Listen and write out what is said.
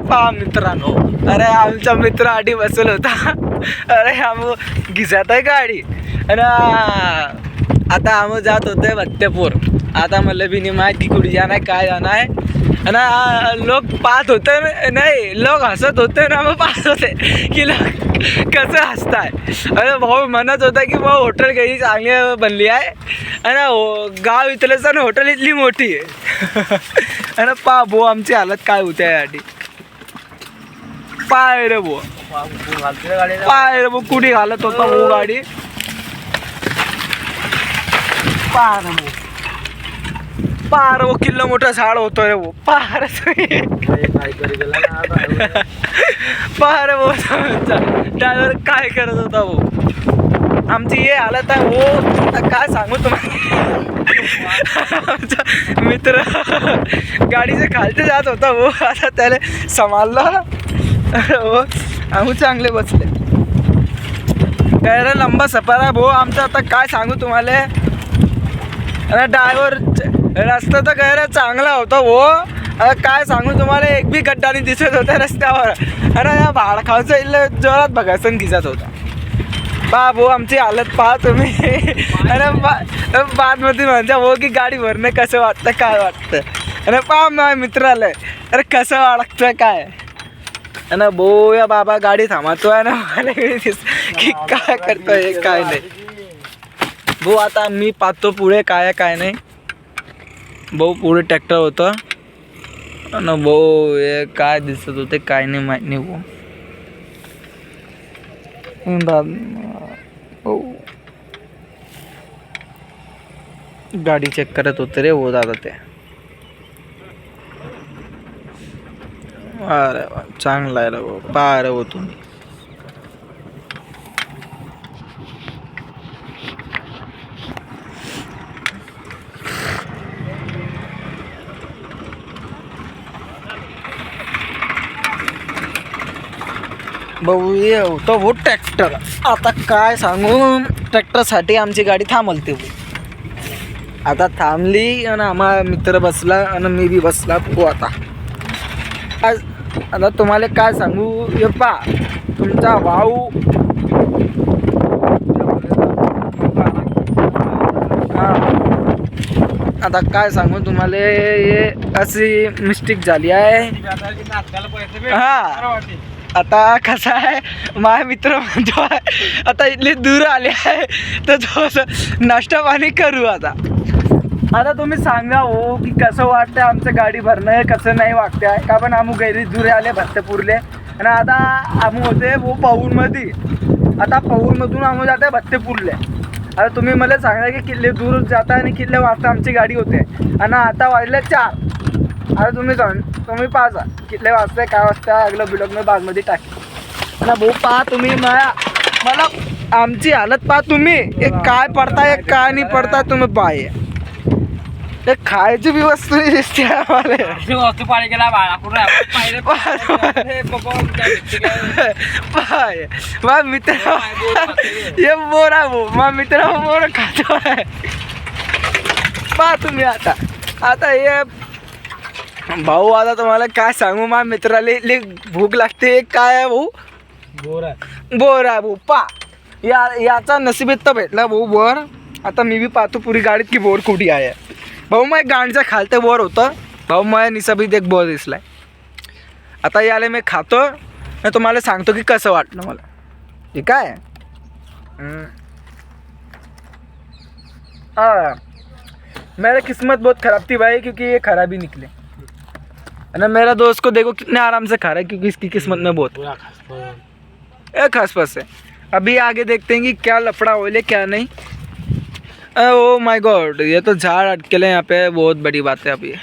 पहा मित्रांनो, अरे आमचा मित्र आधी बसवला होता. अरे आम घिसात आहे गाडी आणि आता आम्ही जात होते भत्तेपूर. आता मला बी नाही माहीत की कुठे जाणार काय जाणार आहे. आणि लोक पाहत होते, नाही लोक हसत होते ना, मग पाहत होते की लोक कसं हसताय. अरे भाऊ म्हणत होता की भाऊ हॉटेल काही चांगली बनली आहे आणि गाव इथलंच आणि हॉटेल इथली मोठी आहे. आणि पा भाऊ आमची हालत काय होते यासाठी. पाय रे भाऊ, पाय रे भाऊ कुठे घालत होता भाऊ गाडी. पाय रे भाऊ, पार वो किल्लो मोठा झाड होतो रे वो. पार पार वो ड्रायव्हर काय करत होता वो. आमची हे हालत आहे हो, काय सांगू तुम्हाला. आमचा मित्र गाडीच्या खालते जात होता हो, आता त्याला सांभाळलं हो. आम्ही चांगले बसले. काय रे लंबा सफर आहे भाऊ आमचा. आता काय सांगू तुम्हाला. आणि ड्रायव्हर रस्ता तर गैर चांगला होता हो. काय सांगू तुम्हाला, एक बी गड्डा नाही दिसत होता रस्त्यावर. अरे या भाडखावचं इल्ल जोरात बघायचं घिसत होता. पहा भाऊ आमची हालत पहा तुम्ही. अरे बादमध्ये म्हणजे भाऊ की गाडी भरणं कसं वाटतं काय वाटतं. अरे पहा माझ्या मित्र आलंय. अरे कसं वाटतं काय. आणि भाऊ या बाबा गाडी थांबतोय ना, मला की काय करतोय काय नाही. भाऊ आता मी पाहतो पुढे काय काय नाही. भाऊ पुढे ट्रॅक्टर होतं आणि भाऊ हे काय दिसत होते काय नाही माहीत नाही भाऊ. गाडी चेक करत होते रे हो दादा ते. अरे वा चांगला आहे रे भाऊ. पहा रे हो तुम्ही. भाऊ ये होतं हो ट्रॅक्टर. आता काय सांगू, ट्रॅक्टरसाठी आमची गाडी थांबलते भाऊ. आता थांबली आणि आम्हा मित्र बसला आणि मी बी बसला भाऊ. आता तुम्हाला काय सांगू, हे पा तुमचा भाऊ आता काय सांगू तुम्हाला, हे अशी मिस्टेक झाली आहे. हा आता कसं आहे, माझा मित्र म्हणतो आता इथले दूर आले आहे तर थोडंसं नाश्ता पाणी करू. आता तुम्ही सांगा हो की कसं वाटतं आमचं गाडी भरणं, कसं नाही वाटतं आहे का. पण आम्ही गैरी दूर आले भत्तेपूरले आणि आता आम्ही होते वो पौनमध्ये. आता पौनमधून आम्ही जाते भत्तेपूरले. आता तुम्ही मला सांगा की किल्ले दूर जाता आणि किल्ले वाजता आमची गाडी होते आणि आता वाजले 4. आता तुम्ही पाहा कितले वाजता काय वाजता अगलं बिलग मी बागमध्ये टाकी. आणि भाऊ पहा तुम्ही मला आमची हालत पहा तुम्ही. एक काय पडताय काय नाही पडताय तुम्ही पाय. एक खायची बी वस्तू दिसते आम्हाला. पाय मा मित्र हे बोरा भाऊ मा मित्र बोर खातो आहे. पहा तुम्ही आता हे भाऊ. आता तुम्हाला काय सांगू, माझ्या मित्राला इथली भूक लागते. काय आहे भाऊ, बोर आहे भाऊ. पा याचा नशिबीत तर भेटला भाऊ बोर. आता मी बी पाहतो पुरी गाडीत की बोर कुठे आहे भाऊ. मग गाडीच्या खालते बोर होतं भाऊ. माझ्या निसबीत एक बोर दिसलाय. आता याला मी खातो आणि तुम्हाला सांगतो की कसं वाटलं मला. ठीक आहे. हाँ मेरा किस्मत बहुत ख़राब थी भाई, क्योंकि ये खराब ही निकले. ना मेरा दोस्त को देखो कितने आराम से खा रहा है, क्योंकि इसकी किस्मत में बहुत खसपस है. अभी आगे देखते हैं कि क्या लफड़ा हो ले क्या नहीं. ओ माय गॉड, ये तो झाड़ अटकेले यहाँ पे, बहुत बड़ी बात है अभी.